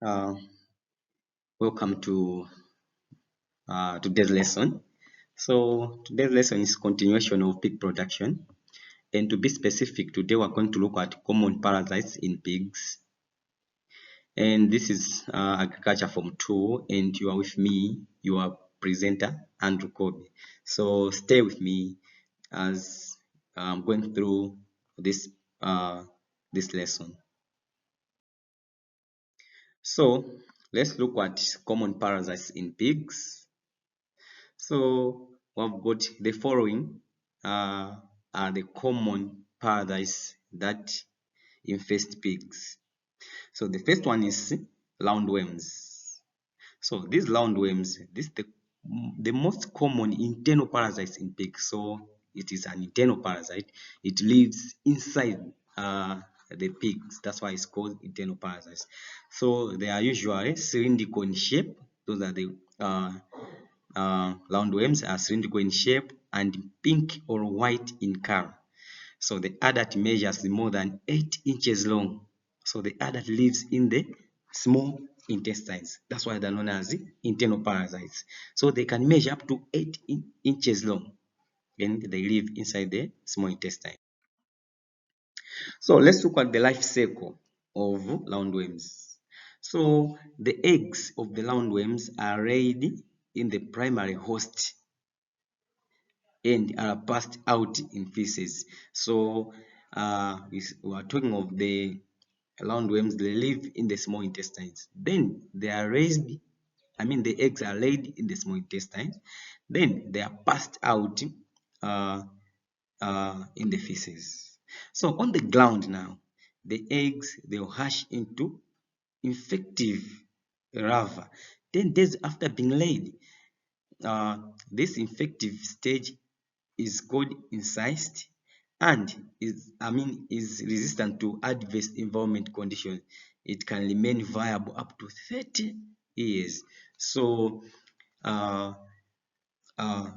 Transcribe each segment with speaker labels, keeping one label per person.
Speaker 1: Uh, Welcome to today's lesson. So today's lesson is continuation of pig production, and to be specific, today we're going to look at common parasites in pigs. And this is Agriculture Form 2, and you are with me, your presenter, Andrew Cobby. So stay with me as I'm going through this this lesson. So let's look at common parasites in pigs. So we've got the following are the common parasites that infest pigs. So the first one is roundworms. So these roundworms, this is the most common internal parasites in pigs. So it is an internal parasite. It lives inside the pigs. That's why it's called internal parasites. So they are usually cylindrical in shape. Those are the roundworms are cylindrical in shape and pink or white in color. So the adult measures more than 8 inches long. So the adult lives in the small intestines. That's why they're known as internal parasites. So they can measure up to 8 inches long and they live inside the small intestine. So let's look at the life cycle of roundworms. So the eggs of the roundworms are laid in the primary host and are passed out in feces. So we are talking of the roundworms. They live in the small intestines. Then they are raised. The eggs are laid in the small intestines. Then they are passed out uh, in the feces. So on the ground now, the eggs they will hatch into infective larvae. 10 days after being laid, this infective stage is called incest and is resistant to adverse environment conditions. It can remain viable up to 30 years. So uh, uh,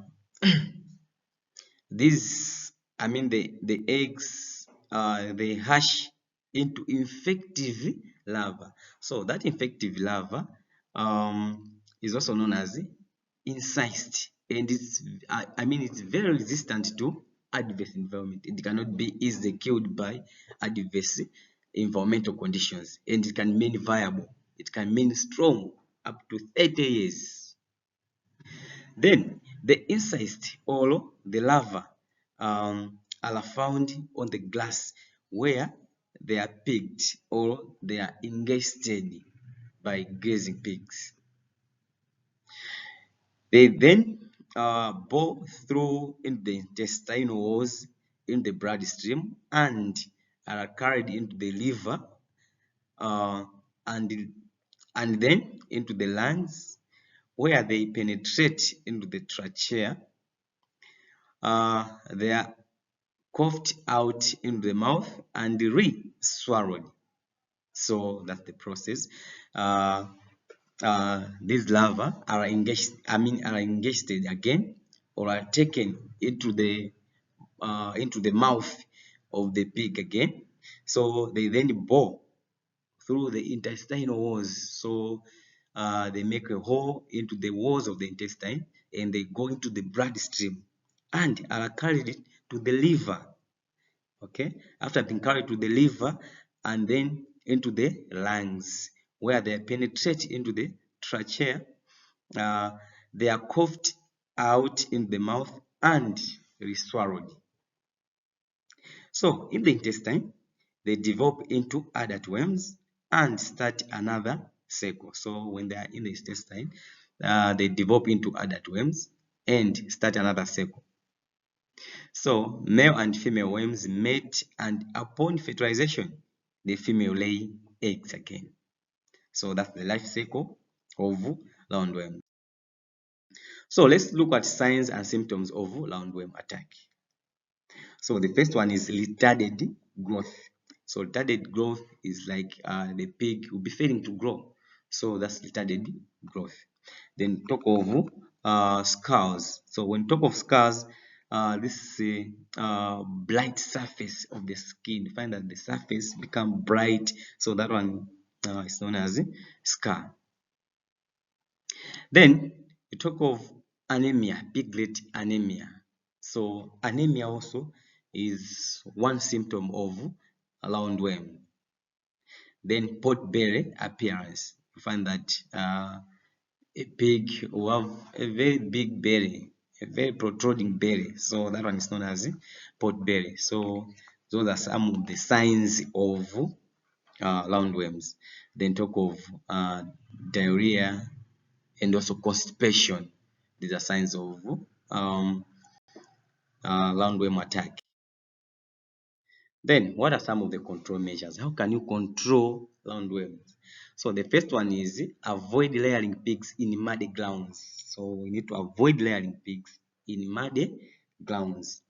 Speaker 1: these the eggs they hatch into infective larva. So that infective larva is also known as incest, and it's very resistant to adverse environment. It cannot be easily killed by adverse environmental conditions, and it can remain viable. It can remain strong up to 30 years. Then the insects or the larvae are found on the grass where they are picked or they are ingested by grazing pigs. They then bore through in the intestinal walls in the bloodstream and are carried into the liver uh, and and then into the lungs where they penetrate into the trachea. They are coughed out in the mouth and re-swallowed. So that's the process. Uh, these larvae are engaged. Are ingested again, or are taken into the mouth of the pig again. So they then bore through the intestinal walls. So they make a hole into the walls of the intestine and they go into the bloodstream and are carried to the liver. Okay, after being carried to the liver and then into the lungs where they penetrate into the trachea, uh, they are coughed out in the mouth and swallowed. So in the intestine, they develop into adult worms and start another cycle. So when they are in the intestine, they develop into adult worms and start another cycle. So male and female worms mate, and upon fertilization, the female lay eggs again. So that's the life cycle of roundworm. So let's look at signs and symptoms of roundworm attack. So the first one is retarded growth. So retarded growth is like the pig will be failing to grow. So that's retarded growth. Then talk of scars. So when talk of scars, this is a bright surface of the skin. You find that the surface become bright. So that one It's known as scar. Then we talk of anemia, piglet anemia. So anemia also is one symptom of a roundworm. Then pot belly appearance. You find that a pig will have a very big belly, a very protruding belly. So that one is known as pot belly. So those are some of the signs of roundworms. Then talk of diarrhea and also constipation. These are signs of roundworm attack. Then, what are some of the control measures? How can you control roundworms? So the first one is avoid layering pigs in muddy grounds. So we need to avoid layering pigs in muddy grounds.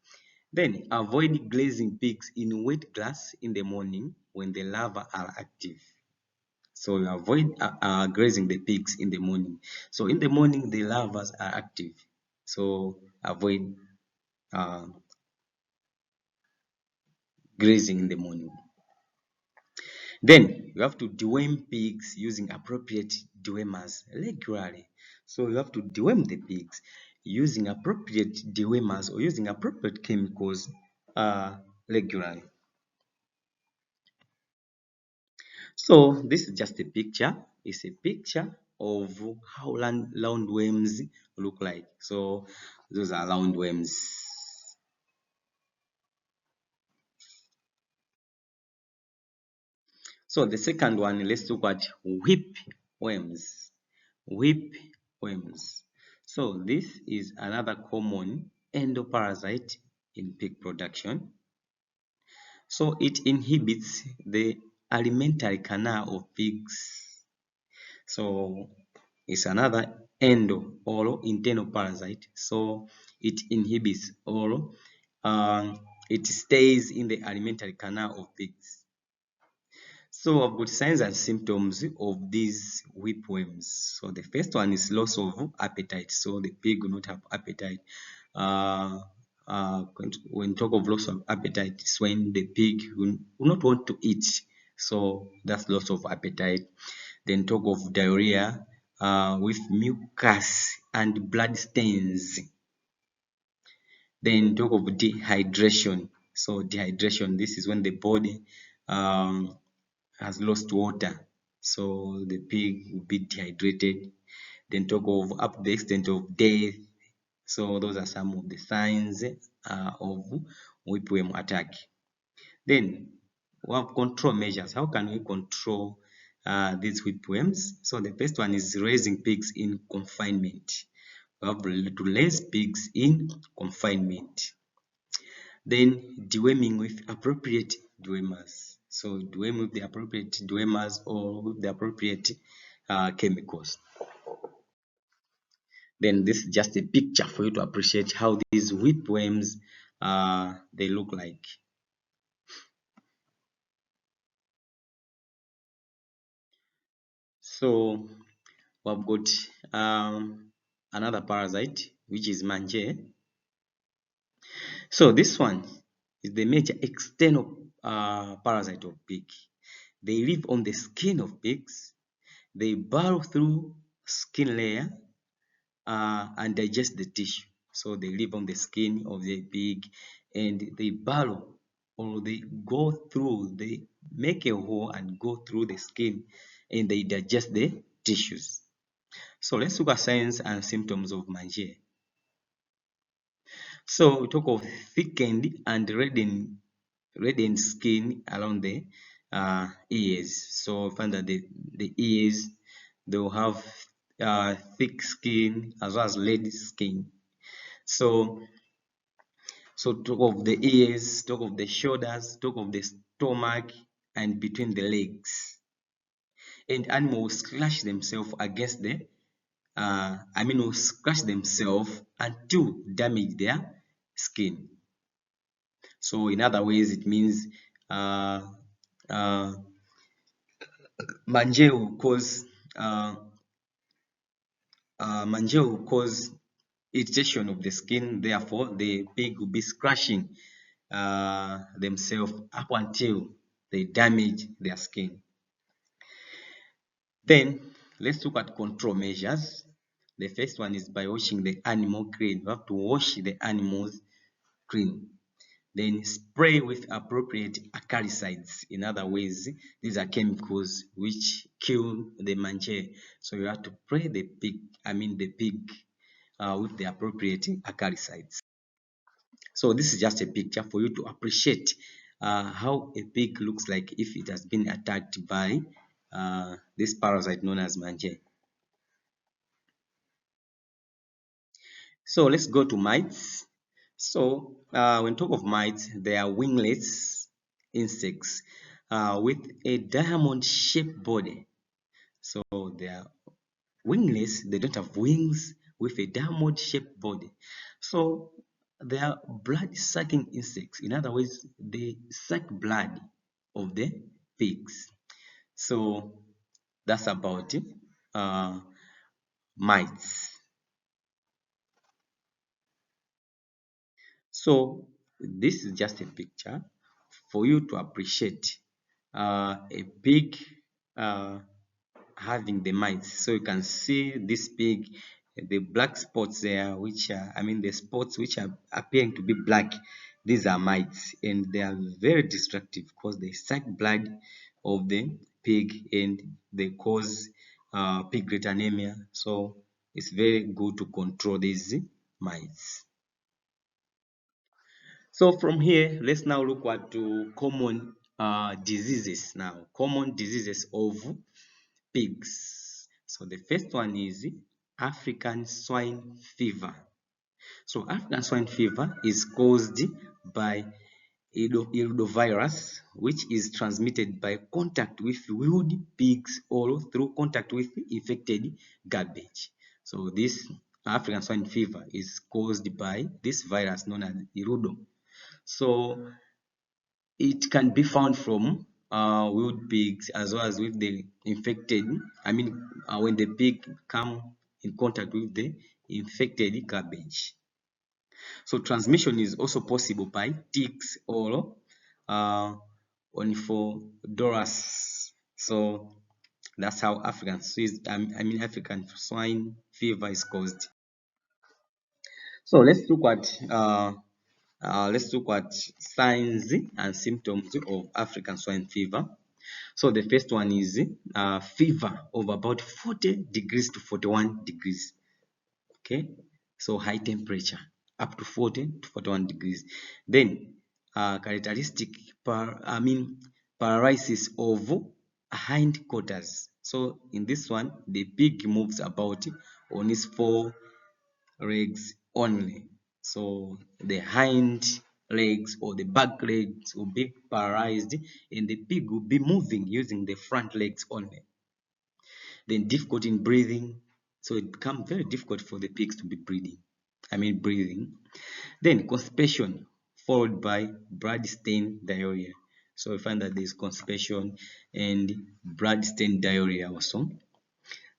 Speaker 1: Then avoid grazing pigs in wet grass in the morning when the larvae are active. So you avoid grazing the pigs in the morning. So in the morning the larvae are active. So avoid uh, grazing in the morning. Then you have to deworm pigs using appropriate dewormers regularly. So you have to deworm the pigs using appropriate dewormers or using appropriate chemicals regularly. So this is just a picture. It's a picture of how roundworms look like. So those are roundworms. So the second one, let's look at whipworms. Whipworms. So this is another common endoparasite in pig production. So it inhibits the alimentary canal of pigs. So it's another endo or internal parasite. So it inhibits or it stays in the alimentary canal of pigs. So I've got signs and symptoms of these whipworms. So the first one is loss of appetite. So the pig will not have appetite. Uh, when talk of loss of appetite, it's when the pig will not want to eat. So that's loss of appetite. Then talk of diarrhea with mucus and blood stains. Then talk of dehydration. So dehydration, this is when the body has lost water. So the pig will be dehydrated. Then talk of up to the extent of death. So those are some of the signs of whipworm attack. Then we have control measures. How can we control these whipworms? So the first one is raising pigs in confinement. We have to raise pigs in confinement. Then deworming with appropriate dewormers. So deworm with the appropriate dewormers or with the appropriate chemicals. Then this is just a picture for you to appreciate how these whipworms they look like. So we've got another parasite which is mange. So this one is the major external parasite of pig. They live on the skin of pigs. They burrow through skin layer and digest the tissue. So they live on the skin of the pig and they burrow or they go through, they make a hole and go through the skin and they digest the tissues. So let's look at signs and symptoms of mange. So we talk of thickened and reddened skin around the ears. So find that the ears they'll have thick skin as well as red skin. So talk of the ears, talk of the shoulders, talk of the stomach, and between the legs. And animals scratch themselves against the will scratch themselves and to damage their skin. So in other ways, it means uh, uh, mange will cause uh, irritation of the skin. Therefore, the pig will be scratching themselves up until they damage their skin. Then let's look at control measures. The first one is by washing the animal clean. You have to wash the animals clean. Then spray with appropriate acaricides. In other words, these are chemicals which kill the mange. So you have to spray the pig, with the appropriate acaricides. So this is just a picture for you to appreciate how a pig looks like if it has been attacked by this parasite known as mange. So let's go to mites. So when talk of mites, they are wingless insects with a diamond-shaped body. So they are wingless, they don't have wings, with a diamond-shaped body. So they are blood-sucking insects. In other words, they suck blood of the pigs. So that's about it. Mites. So this is just a picture for you to appreciate a pig uh, having the mites. So you can see this pig, the black spots there, which are, the spots which are appearing to be black. These are mites, and they are very destructive because they suck blood of the pig and they cause piglet anemia. So it's very good to control these mites. So from here, let's now look at common diseases now. Common diseases of pigs. So the first one is African swine fever. So African swine fever is caused by virus, which is transmitted by contact with wild pigs or through contact with infected garbage. So this African swine fever is caused by this virus known as Irudo. So it can be found from wild pigs as well as with the infected. When the pig come in contact with the infected garbage. So transmission is also possible by ticks or uh, Oniphodorus. So that's how African swine fever is caused. So let's look at signs and symptoms of African swine fever. So the first one is fever of about 40 degrees to 41 degrees. Okay, so high temperature up to 40 to 41 degrees. Then characteristic paralysis of hindquarters. So in this one, the pig moves about on its four legs only. So the hind legs or the back legs will be paralyzed and the pig will be moving using the front legs only. Then difficult in breathing. So it becomes very difficult for the pigs to be breathing. Then constipation followed by blood-stained diarrhea. So we find that there's constipation and blood-stained diarrhea also.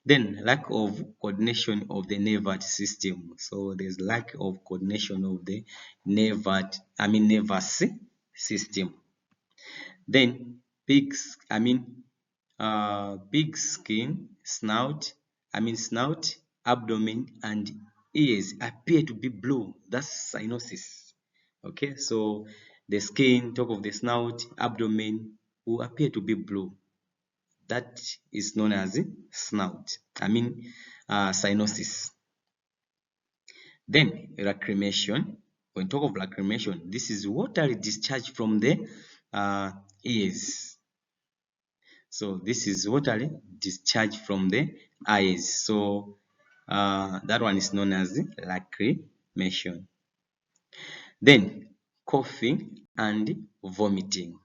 Speaker 1: Then lack of coordination of the nervous system. So there's lack of coordination of the nervous system. Then pig skin, snout, abdomen, and ears appear to be blue. That's cyanosis. Okay, so the skin, top of the snout, abdomen will appear to be blue. That is known as cyanosis. Then lacrimation. When talk of lacrimation, this is watery discharge from the ears. So this is watery discharge from the eyes. So that one is known as lacrimation. Then coughing and vomiting.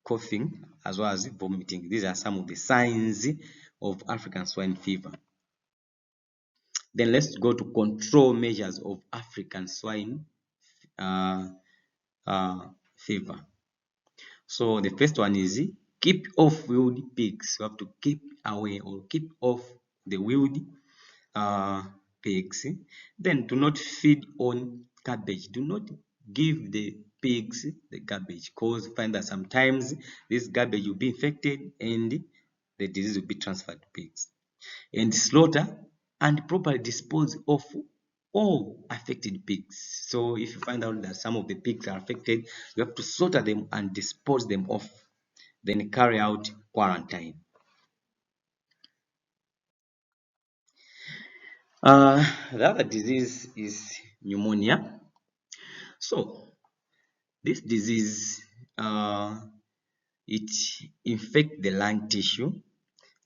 Speaker 1: Coughing as well as vomiting. These are some of the signs of African swine fever. Then let's go to control measures of African swine uh, fever. So the first one is keep off wild pigs. You have to keep away or keep off the wild pigs. Then do not feed on garbage. Do not give the pigs the garbage because find that sometimes this garbage will be infected and the disease will be transferred to pigs. And slaughter and properly dispose of all affected pigs. So if you find out that some of the pigs are affected, you have to slaughter them and dispose them off. Then carry out quarantine. The other disease is pneumonia. So this disease, it infects the lung tissue.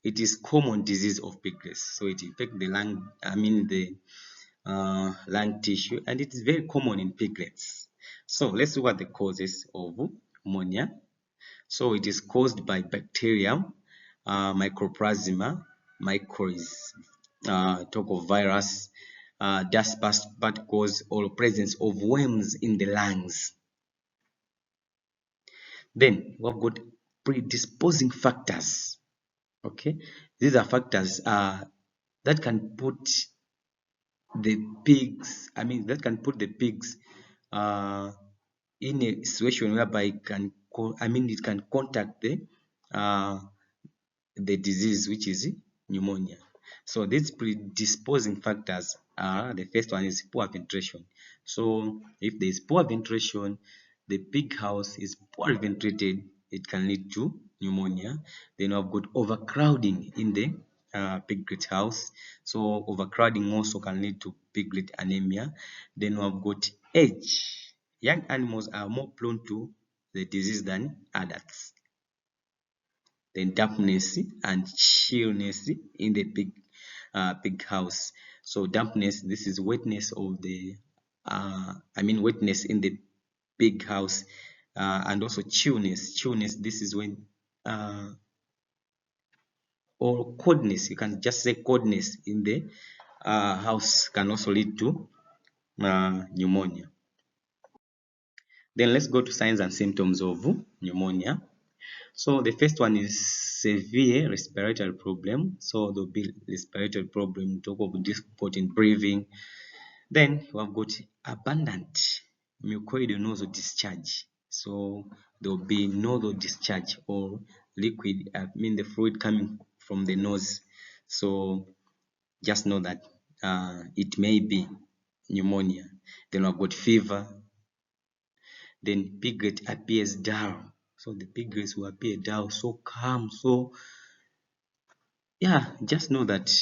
Speaker 1: It is common disease of piglets. So it infects the lung, the lung tissue, and it is very common in piglets. So let's look at the causes of pneumonia. So it is caused by bacterium, mycoplasma, mycorrhizae, talk of virus, dust particles, or presence of worms in the lungs. Then we've got predisposing factors. Okay, these are factors that can put the pigs. That can put the pigs in a situation whereby it can, it can contact uh, the disease, which is pneumonia. So these predisposing factors are, the first one is poor ventilation. So if there is poor ventilation, the pig house is poorly ventilated, it can lead to pneumonia. Then we've got overcrowding in the piglet house. So overcrowding also can lead to piglet anemia. Then we've got age. Young animals are more prone to the disease than adults. Then dampness and chillness in the pig house. So dampness, this is wetness of the wetness in the pig house, and also chillness, this is when or coldness, you can just say coldness in the house can also lead to pneumonia. Then let's go to signs and symptoms of pneumonia. So the first one is severe respiratory problem. So there'll be respiratory problem, talk of difficulty in breathing. Then we have got abundant mucoid nasal discharge. So there'll be nasal discharge or liquid, the fluid coming from the nose. So just know that it may be pneumonia. Then we've got fever. Then piglet appears dull. So the piglets will appear dull, so calm. So yeah, just know that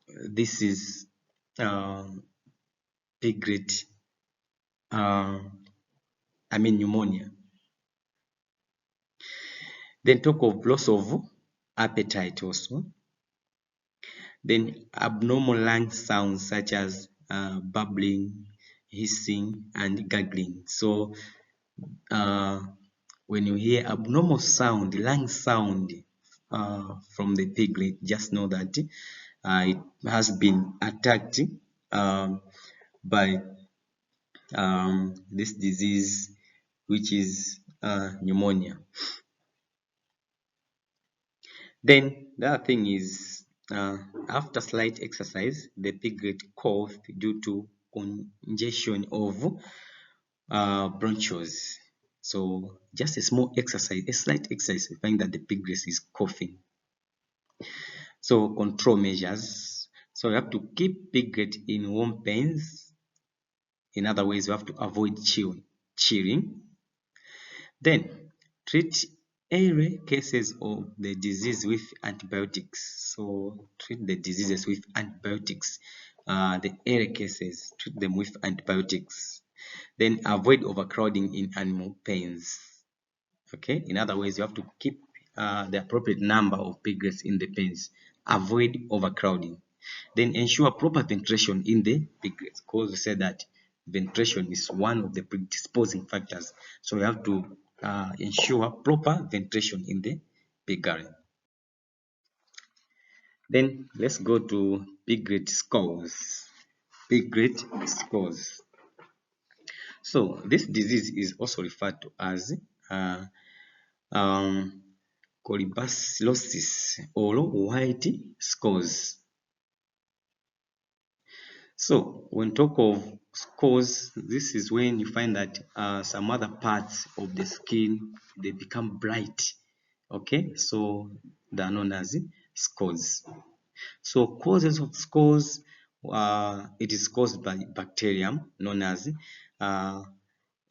Speaker 1: this is piglet, pneumonia. Then talk of loss of appetite also. Then abnormal lung sounds such as bubbling, hissing, and gargling. So when you hear abnormal sound, lung sound from the piglet, just know that it has been attacked by this disease, which is pneumonia. Then the other thing is, after slight exercise, the piglet coughed due to congestion of bronchioles. So just a small exercise, a slight exercise, you find that the piglet is coughing. So control measures. So you have to keep piglet in warm pens. In other ways, you have to avoid chilling. Then treat early cases of the disease with antibiotics. So treat the diseases with antibiotics. The early cases, treat them with antibiotics. Then avoid overcrowding in animal pens. Okay, in other ways, you have to keep the appropriate number of piglets in the pens. Avoid overcrowding. Then ensure proper ventilation in the piglets, because we said that ventilation is one of the predisposing factors. So we have to ensure proper ventilation in the piggery. Then let's go to piglet scores. Piglet scores. So this disease is also referred to as colibacillosis or white scores. So when talk of scores, this is when you find that some other parts of the skin, they become bright, Okay, so they are known as scores. So causes of scores, it is caused by bacterium known as uh,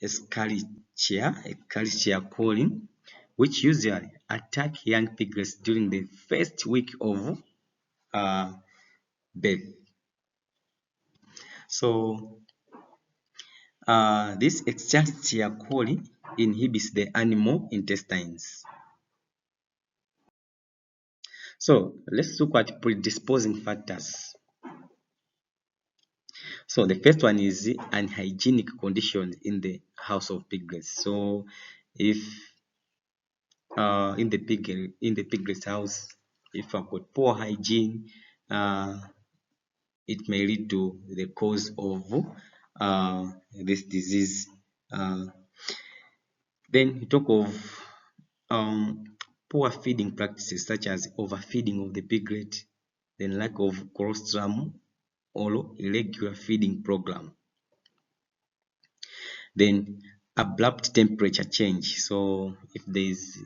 Speaker 1: Escherichia coli, which usually attack young piglets during the first week of uh, birth. So this Escherichia coli inhibits the animal intestines. So let's look at predisposing factors. So the first one is unhygienic conditions in the house of piglets. So if in the piglet's house, if I've got poor hygiene, it may lead to the cause of this disease. Then we talk of poor feeding practices such as overfeeding of the piglet, then lack of colostrum or irregular feeding program. Then abrupt temperature change. So if there is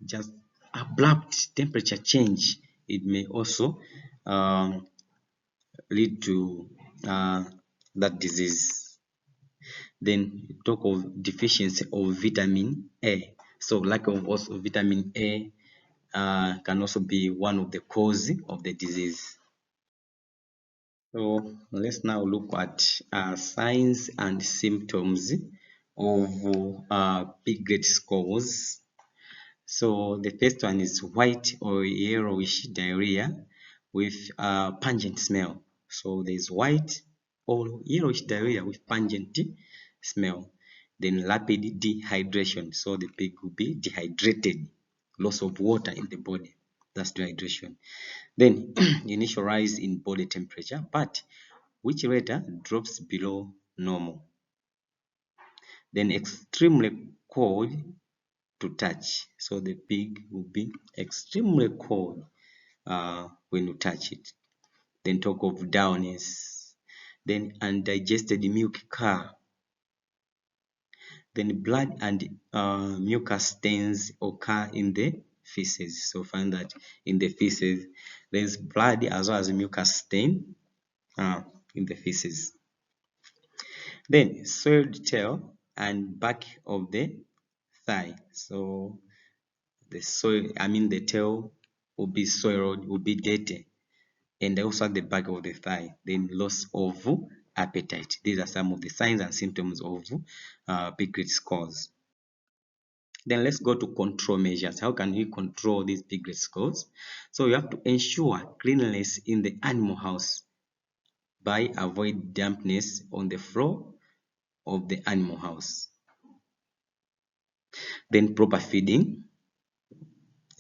Speaker 1: just abrupt temperature change, it may also lead to that disease. Then talk of deficiency of vitamin A. So lack of also vitamin A can also be one of the cause of the disease. So let's now look at signs and symptoms of piglet scores. So the first one is white or yellowish diarrhea with pungent smell. So there's white or yellowish diarrhea with pungent smell. Then rapid dehydration. So the pig will be dehydrated, loss of water in the body. That's dehydration. Then initial rise in body temperature, but which later drops below normal. Then extremely cold to touch. So the pig will be extremely cold when you touch it. Then talk of downness. Then undigested milk car. Then blood and mucus stains occur in the feces. So find that in the feces there's blood as well as mucus stain in the feces. Then soiled tail and back of the thigh. So the soil, the tail will be soiled, will be dirty, and also at the back of the thigh. Then loss of appetite. These are some of the signs and symptoms of piglet scores. Then let's go to control measures. How can we control these piglet scores? So you have to ensure cleanliness in the animal house by avoid dampness on the floor of the animal house. Then proper feeding,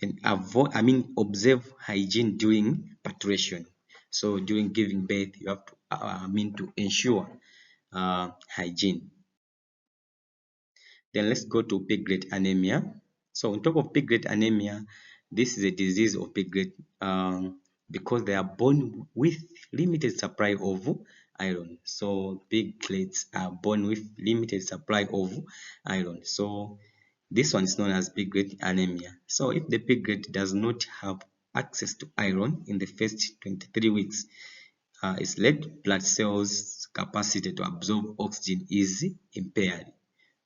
Speaker 1: and observe hygiene during parturition. So during giving birth, you have to to ensure hygiene. Then let's go to piglet anemia. So on top of piglet anemia, this is a disease of piglet because they are born with limited supply of iron. So piglets are born with limited supply of iron. So this one is known as piglet anemia. So if the piglet does not have access to iron in the first 23 weeks, its red blood cells capacity to absorb oxygen is impaired.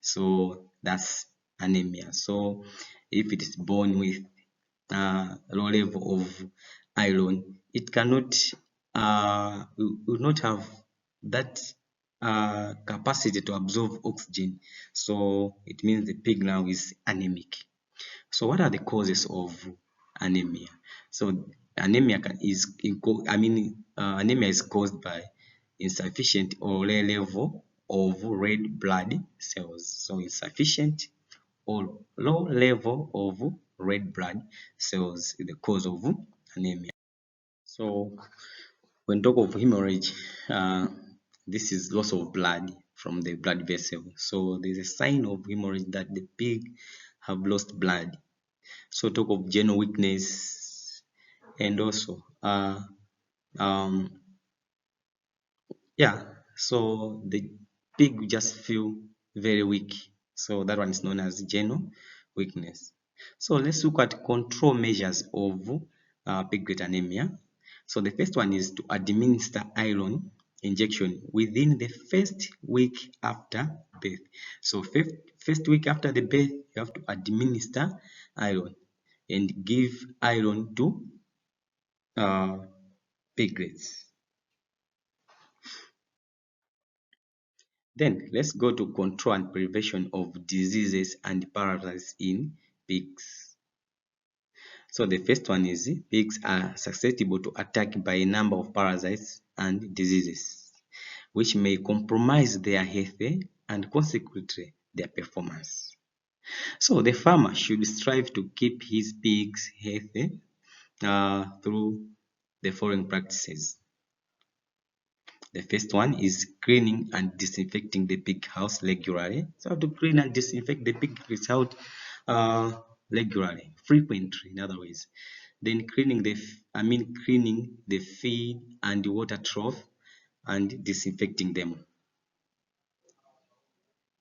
Speaker 1: So that's anemia. So if it is born with low level of iron, it cannot will not have that capacity to absorb oxygen. So it means the pig now is anemic. So what are the causes of anemia? So anemia anemia is caused by insufficient or low level of red blood cells. So insufficient or low level of red blood cells is the cause of anemia. So when talk of hemorrhage, this is loss of blood from the blood vessel. So there's a sign of hemorrhage that the pig have lost blood. So talk of general weakness, and also so the pig will just feel very weak. So that one is known as general weakness. So let's look at control measures of piglet anemia. So the first one is to administer iron injection within the first week after birth. So first week after the birth, you have to administer iron and give iron to uh, piglets. Then let's go to control and prevention of diseases and parasites in pigs. So the first one is pigs are susceptible to attack by a number of parasites and diseases, which may compromise their health and consequently their performance. So the farmer should strive to keep his pigs healthy through the following practices. The first one is cleaning and disinfecting the pig house regularly. So to clean and disinfect the pig house regularly, frequently, in other words. Then cleaning the feed and the water trough and disinfecting them.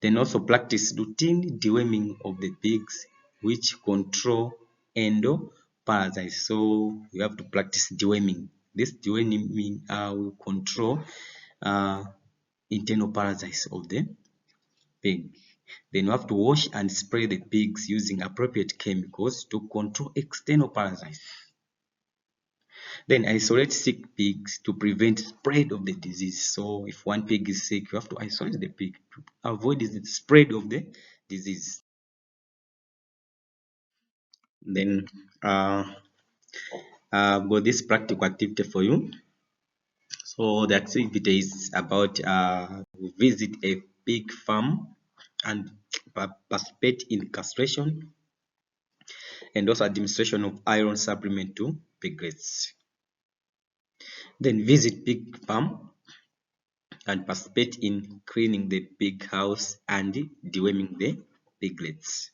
Speaker 1: Then also practice routine deworming of the pigs, which control endoparasites. So you have to practice deworming. This deworming will control uh, internal parasites of the pig. Then you have to wash and spray the pigs using appropriate chemicals to control external parasites. Then isolate sick pigs to prevent spread of the disease. So if one pig is sick, you have to isolate the pig to avoid the spread of the disease. Then I've got this practical activity for you. So the activity is about visit a pig farm and participate in castration and also administration of iron supplement to piglets. Then visit pig farm and participate in cleaning the pig house and deworming the piglets.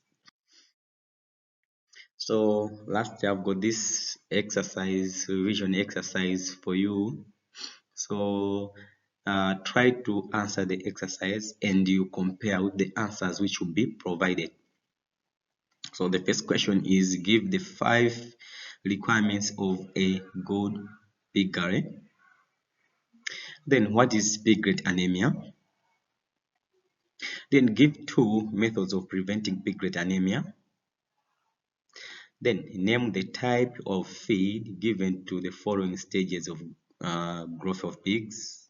Speaker 1: So lastly, I've got this exercise, revision exercise for you. So try to answer the exercise and you compare with the answers which will be provided. So the first question is, give the 5 requirements of a good piggery. Then what is piglet anemia? Then give 2 methods of preventing piglet anemia. Then name the type of feed given to the following stages of growth of pigs.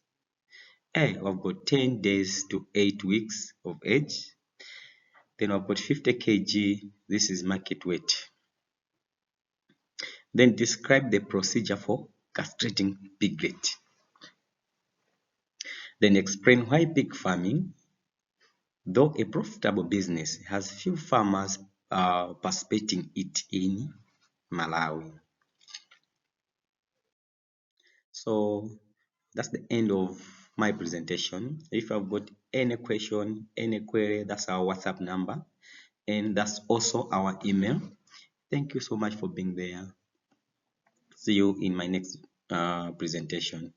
Speaker 1: I've got 10 days to 8 weeks of age. Then I've got 50 kg. This is market weight. Then describe the procedure for castrating piglet. Then explain why pig farming, though a profitable business, has few farmers participating it in Malawi. So that's the end of my presentation. If I've got any question, any query, that's our WhatsApp number, and that's also our email. Thank you so much for being there. See you in my next presentation.